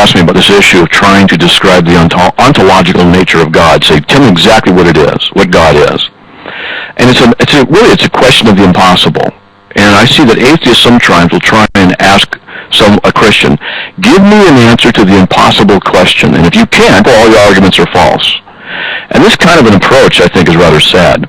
ask me about this issue of trying to describe the ontological nature of God. Say, tell me exactly what it is, what God is. And it's a question of the impossible. And I see that atheists sometimes will try and ask a Christian, give me an answer to the impossible question, and if you can't, all your arguments are false. And this kind of an approach, I think, is rather sad.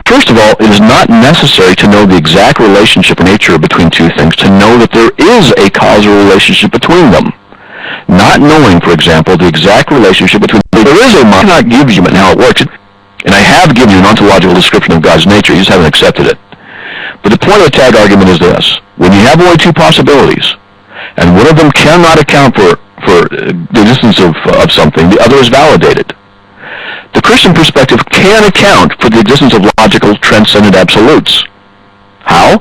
First of all, it is not necessary to know the exact relationship and nature between two things to know that there is a causal relationship between them. Not knowing, for example, the exact relationship between there is a mind, I cannot give you and how it works. And I have given you an ontological description of God's nature, you just haven't accepted it. But the point of the tag argument is this. When you have only two possibilities, and one of them cannot account for the existence of something, the other is validated. The Christian perspective can account for the existence of logical transcendent absolutes. How?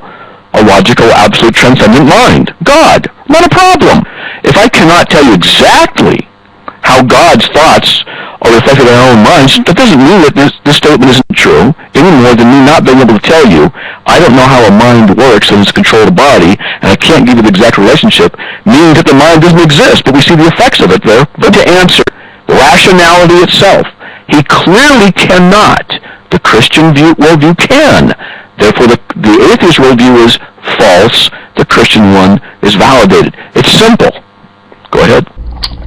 A logical absolute transcendent mind. God. Not a problem. If I cannot tell you exactly how God's thoughts are reflected in our own minds, that doesn't mean that this statement isn't true, any more than me not being able to tell you I don't know how a mind works and it's controlled a body, and I can't give you the exact relationship, means that the mind doesn't exist, but we see the effects of it there. But to answer, rationality itself, he clearly cannot. The Christian worldview can. Therefore, the atheist worldview is false. The Christian one is validated. It's simple. Go ahead.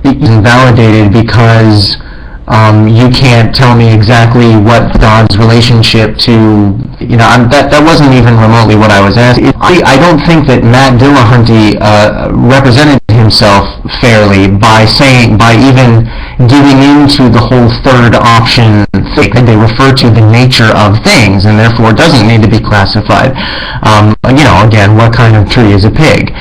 It's invalidated because you can't tell me exactly what God's relationship to, that wasn't even remotely what I was asking. I don't think that Matt Dillahunty represented himself fairly by even giving into the whole third option thing. They refer to the nature of things, and therefore it doesn't need to be classified. Again, what kind of tree is a pig?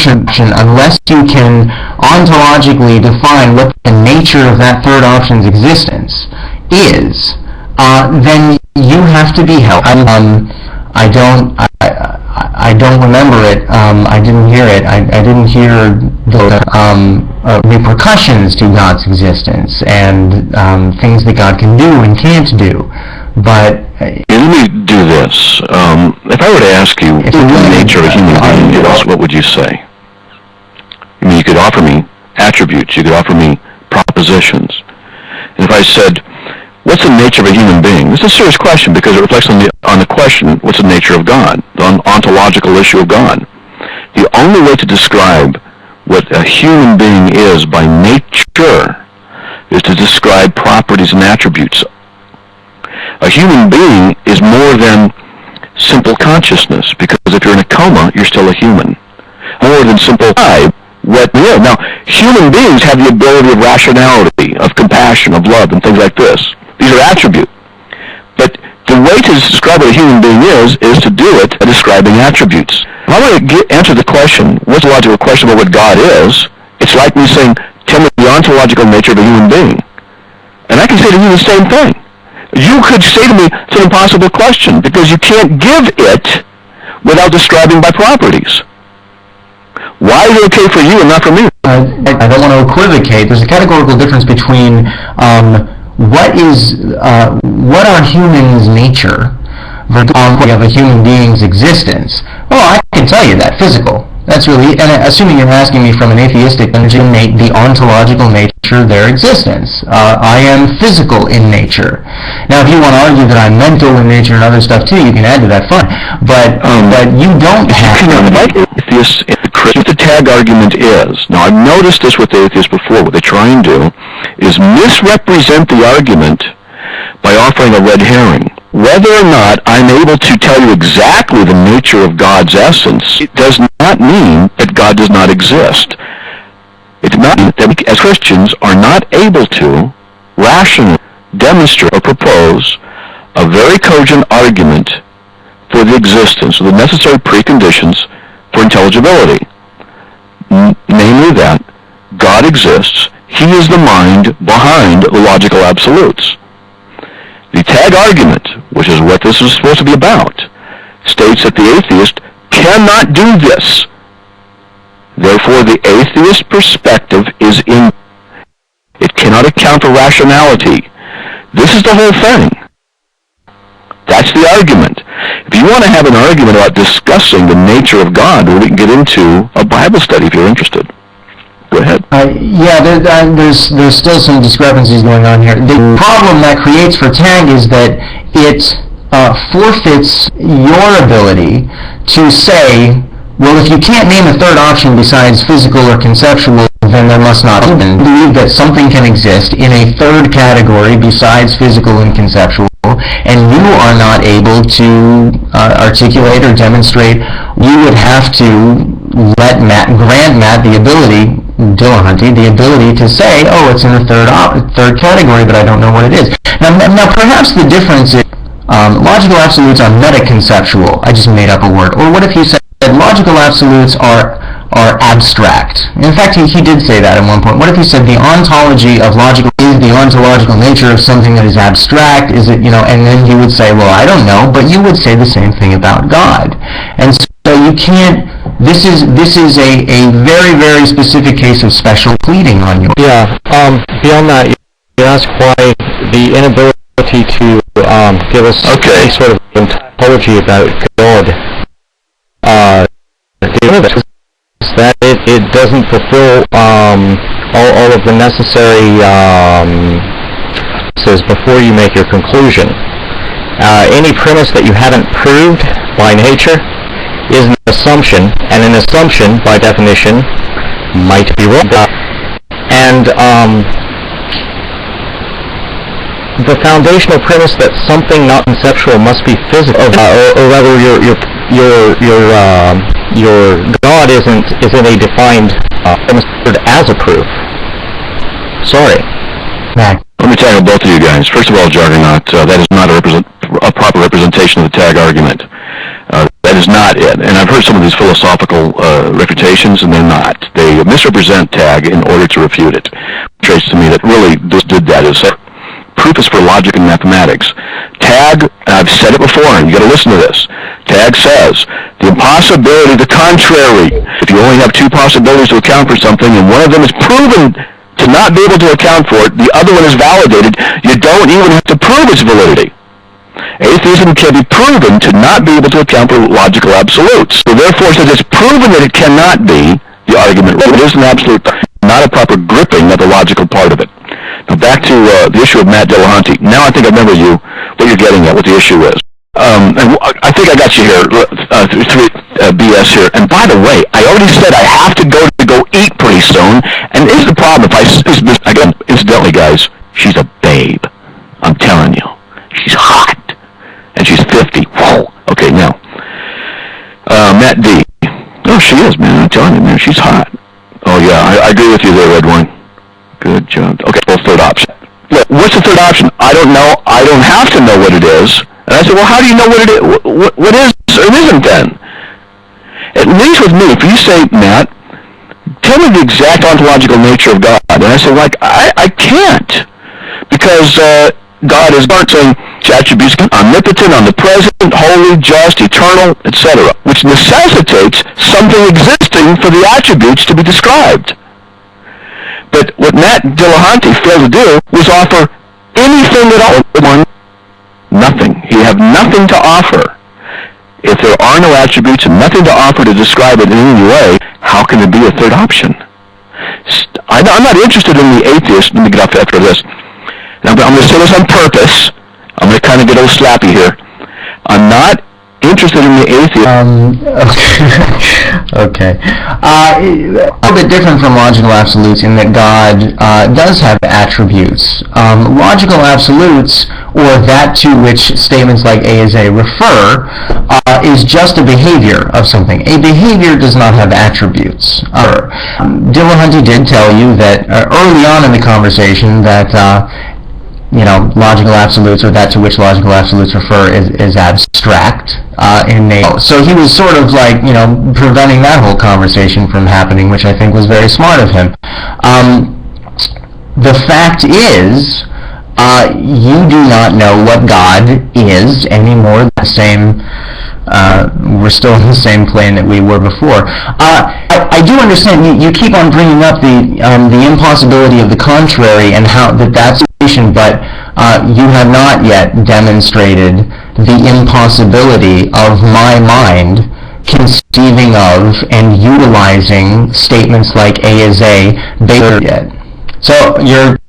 Unless you can ontologically define what the nature of that third option's existence is, then you have to be held. I don't remember it. I didn't hear it. I didn't hear the repercussions to God's existence and things that God can do and can't do. But let me do this. If I were to ask you what the nature of a human being is, what would you say? I mean, you could offer me attributes. You could offer me propositions. And if I said, what's the nature of a human being? This is a serious question because it reflects on the question, what's the nature of God? The ontological issue of God. The only way to describe what a human being is by nature is to describe properties and attributes. A human being is more than simple consciousness, because if you're in a coma, you're still a human. More than simple Now, human beings have the ability of rationality, of compassion, of love, and things like this. These are attributes. But the way to describe what a human being is to do it by describing attributes. If I want to answer the question, what's the logical question about what God is, it's like me saying, tell me the ontological nature of a human being. And I can say to you the same thing. You could say to me, it's an impossible question, because you can't give it without describing by properties. Why is it okay for you and not for me? I don't want to equivocate. There's a categorical difference between what are humans' nature versus of a human being's existence. Oh, I can tell you that, physical. That's really, and assuming you're asking me from an atheistic, the ontological nature of their existence. I am physical in nature. Now, if you want to argue that I'm mental in nature and other stuff too, you can add to that, fine. But you don't have to. Atheists, what the tag argument is, now I've noticed this with atheists before, what they try and do is misrepresent the argument by offering a red herring. Whether or not I'm able to tell you exactly the nature of God's essence, it does not mean that God does not exist. It does not mean that we, as Christians, are not able to rationally demonstrate or propose a very cogent argument for the existence of the necessary preconditions for intelligibility. Namely that God exists, He is the mind behind the logical absolutes. The tag argument, which is what this is supposed to be about, states that the atheist cannot do this. Therefore, the atheist perspective is in. It cannot account for rationality. This is the whole thing. That's the argument. If you want to have an argument about discussing the nature of God, we can get into a Bible study if you're interested. Go There's still some discrepancies going on here. The problem that creates for tag is that it forfeits your ability to say, well, if you can't name a third option besides physical or conceptual, then there must not be. Believe that something can exist in a third category besides physical and conceptual, and you are not able to articulate or demonstrate. You would have to grant Matt the ability, Dillahunty, the ability to say, oh, it's in the third category, but I don't know what it is. Now perhaps the difference is logical absolutes are metaconceptual. I just made up a word. Or what if you said logical absolutes are abstract? In fact, he did say that at one point. What if he said the ontology of logical is the ontological nature of something that is abstract? Is it, and then he would say, well, I don't know, but you would say the same thing about God. And so you can't, this is a very, very specific case of special pleading on your... Yeah, beyond that, you ask why the inability to give us any sort of ontology about God. The universe is that it doesn't fulfill all of the necessary says before you make your conclusion. Any premise that you haven't proved by nature is an assumption, and an assumption, by definition, might be wrong. And the foundational premise that something not conceptual must be physical, or rather your God isn't a defined premise as a proof. Sorry. Let me tackle both of you guys. First of all, Juggernaut, that is not a proper representation of the tag argument. That is not it. And I've heard some of these philosophical refutations, and they're not. They misrepresent tag in order to refute it. It traces to me that really this did that. Proof is for logic and mathematics. Tag, I've said it before, and you got to listen to this. Tag says the impossibility, the contrary. If you only have two possibilities to account for something, and one of them is proven to not be able to account for it, the other one is validated, you don't even have to prove its validity. Atheism can be proven to not be able to account for logical absolutes. So therefore, since it's proven that it cannot be, the argument it is an absolute, not a proper gripping of the logical part of it. Now back to the issue of Matt Dillahunty. Now I think I remember what you're getting at, what the issue is. And I think I got you here, BS here. And by the way, I already said I have to go eat pretty soon. And here's the problem. Again, incidentally, guys, she's a babe. I'm telling you. She's hot. And she's 50. Whoa. Okay, now. Matt D. Oh, she is, man. I'm telling you, man. She's hot. Oh, yeah. I agree with you there, Red Wine. Good job. Okay, well, third option. Look, what's the third option? I don't know. I don't have to know what it is. And I said, well, how do you know what it is? What is or isn't then? At least with me, if you say, Matt, tell me the exact ontological nature of God. And I said, I can't. Because God is saying attributes omnipotent, omnipresent, holy, just, eternal, etc., which necessitates something existing for the attributes to be described. But what Matt Dillahunty failed to do was offer anything at all. Nothing. He had nothing to offer. If there are no attributes and nothing to offer to describe it in any way, how can there be a third option? I'm not interested in the atheist. Let me get off after this. Now, I'm going to say this on purpose. I'm going to kind of get a little slappy here. I'm not interested in the atheist. Okay. A little bit different from logical absolutes in that God does have attributes. Logical absolutes, or that to which statements like A is A refer, is just a behavior of something. A behavior does not have attributes. Dillahunty did tell you that early on in the conversation that logical absolutes, or that to which logical absolutes refer, is abstract in nature. So he was sort of like, preventing that whole conversation from happening, which I think was very smart of him. The fact is, you do not know what God is anymore. We're still in the same plane that we were before. I do understand you keep on bringing up the impossibility of the contrary and how that's but you have not yet demonstrated the impossibility of my mind conceiving of and utilizing statements like A is A based yet. So you're